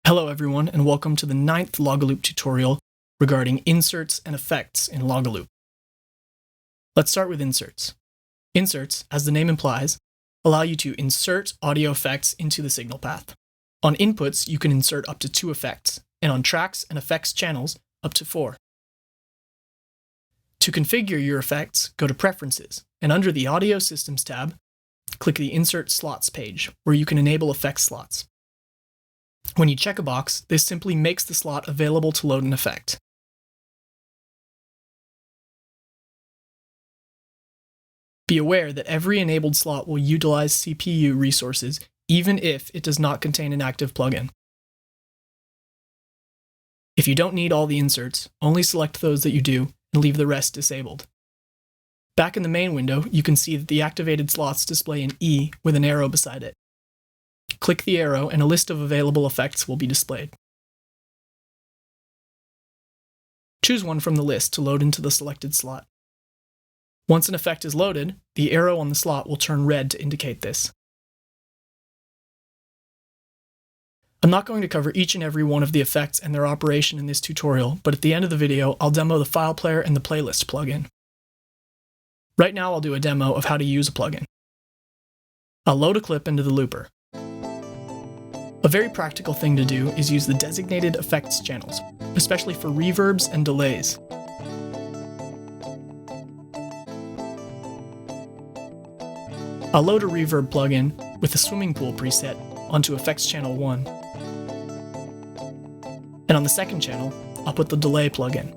Hello everyone, and welcome to the 9th Logelloop tutorial regarding inserts and effects in Logelloop. Let's start with inserts. Inserts, as the name implies, allow you to insert audio effects into the signal path. On inputs, you can insert up to 2 effects, and on tracks and effects channels, up to 4. To configure your effects, go to Preferences, and under the Audio Systems tab, click the Insert Slots page, where you can enable effect slots. When you check a box, this simply makes the slot available to load an effect. Be aware that every enabled slot will utilize CPU resources, even if it does not contain an active plugin. If you don't need all the inserts, only select those that you do and leave the rest disabled. Back in the main window, you can see that the activated slots display an E with an arrow beside it. Click the arrow and a list of available effects will be displayed. Choose one from the list to load into the selected slot. Once an effect is loaded, the arrow on the slot will turn red to indicate this. I'm not going to cover each and every one of the effects and their operation in this tutorial, but at the end of the video, I'll demo the file player and the playlist plugin. Right now, I'll do a demo of how to use a plugin. I'll load a clip into the looper. A very practical thing to do is use the designated effects channels, especially for reverbs and delays. I'll load a reverb plugin with the swimming pool preset onto effects channel 1. And on the second channel, I'll put the delay plugin.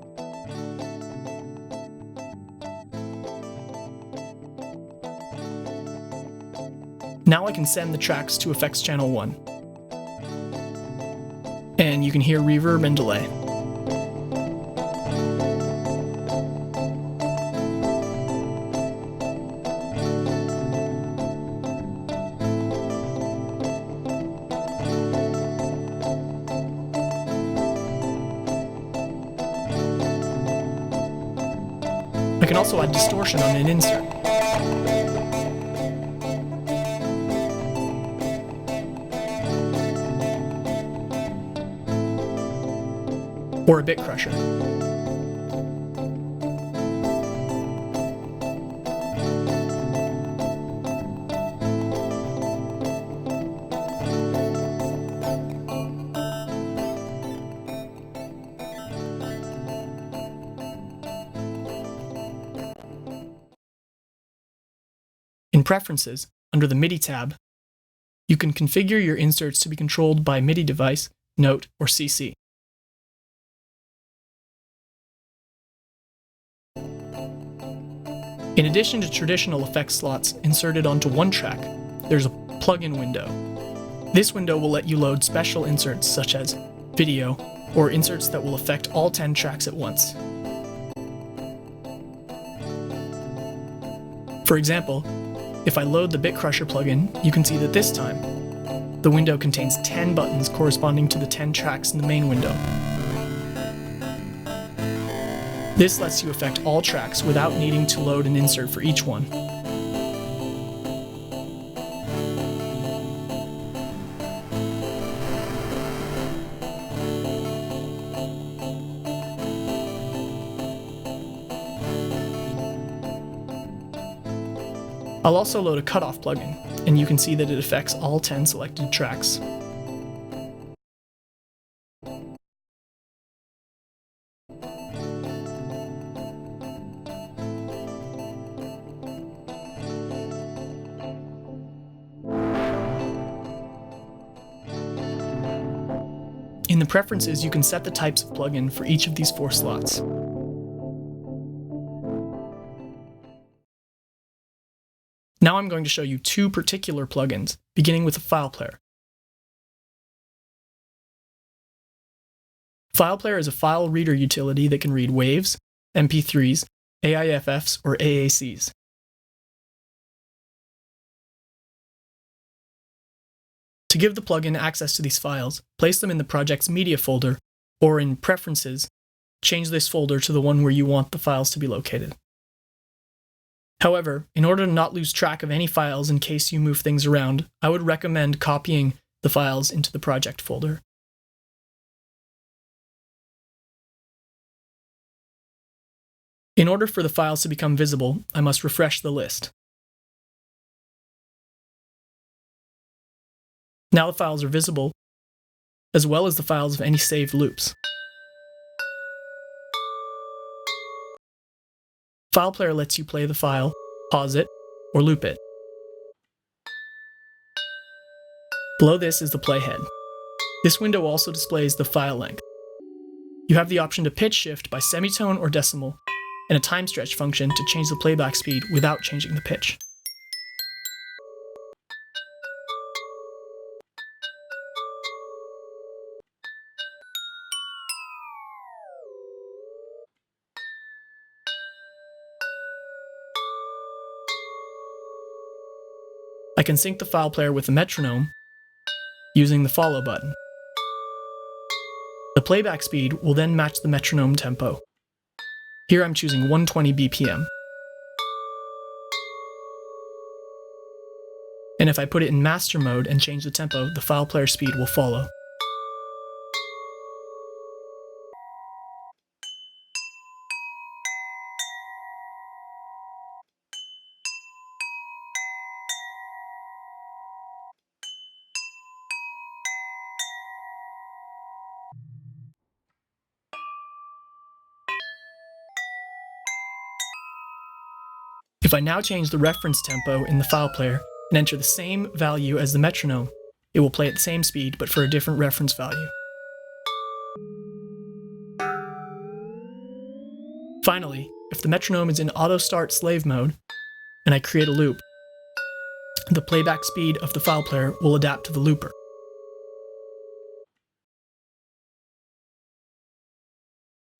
Now I can send the tracks to effects channel 1. And you can hear reverb and delay. I can also add distortion on an insert. Or a bit crusher. In Preferences, under the MIDI tab, you can configure your inserts to be controlled by MIDI device, note, or CC. In addition to traditional effect slots inserted onto one track, there's a plugin window. This window will let you load special inserts such as video, or inserts that will affect all 10 tracks at once. For example, if I load the Bit Crusher plugin, you can see that this time, the window contains 10 buttons corresponding to the 10 tracks in the main window. This lets you affect all tracks without needing to load an insert for each one. I'll also load a cutoff plugin, and you can see that it affects all 10 selected tracks. In the Preferences, you can set the types of plugin for each of these 4 slots. Now I'm going to show you 2 particular plugins, beginning with the file player. File Player is a file reader utility that can read WAVs, MP3s, AIFFs, or AACs. To give the plugin access to these files, place them in the project's media folder, or in Preferences, change this folder to the one where you want the files to be located. However, in order to not lose track of any files in case you move things around, I would recommend copying the files into the project folder. In order for the files to become visible, I must refresh the list. Now the files are visible, as well as the files of any saved loops. File Player lets you play the file, pause it, or loop it. Below this is the playhead. This window also displays the file length. You have the option to pitch shift by semitone or decimal, and a time stretch function to change the playback speed without changing the pitch. I can sync the file player with the metronome using the follow button. The playback speed will then match the metronome tempo. Here I'm choosing 120 BPM. And if I put it in master mode and change the tempo, the file player speed will follow. If I now change the reference tempo in the file player and enter the same value as the metronome, it will play at the same speed but for a different reference value. Finally, if the metronome is in auto start slave mode and I create a loop, the playback speed of the file player will adapt to the looper.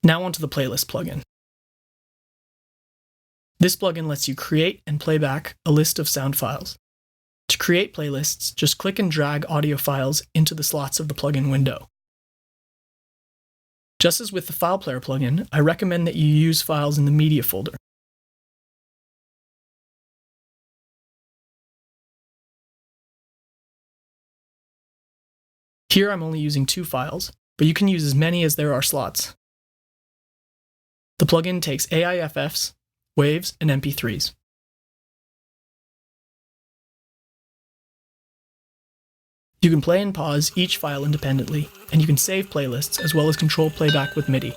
Now onto the playlist plugin. This plugin lets you create and play back a list of sound files. To create playlists, just click and drag audio files into the slots of the plugin window. Just as with the File Player plugin, I recommend that you use files in the Media folder. Here I'm only using 2 files, but you can use as many as there are slots. The plugin takes AIFFs, waves, and MP3s. You can play and pause each file independently, and you can save playlists as well as control playback with MIDI.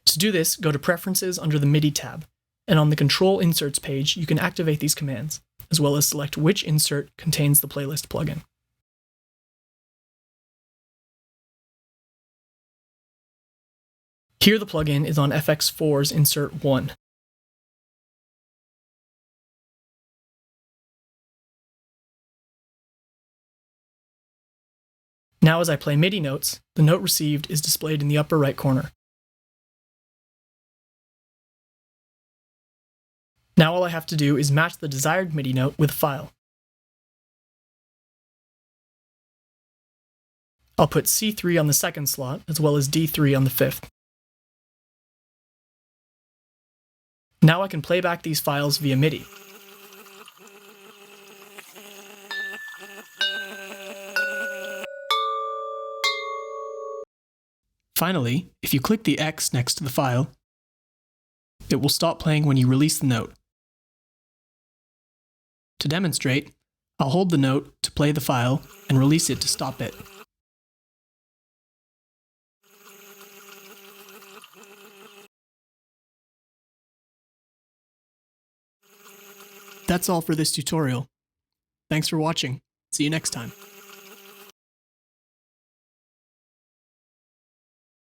To do this, go to Preferences under the MIDI tab, and on the Control Inserts page, you can activate these commands, as well as select which insert contains the playlist plugin. Here the plugin is on FX4's Insert 1. Now as I play MIDI notes, the note received is displayed in the upper right corner. Now all I have to do is match the desired MIDI note with a file. I'll put C3 on the second slot, as well as D3 on the fifth. Now I can play back these files via MIDI. Finally, if you click the X next to the file, it will stop playing when you release the note. To demonstrate, I'll hold the note to play the file and release it to stop it. That's all for this tutorial. Thanks for watching. See you next time.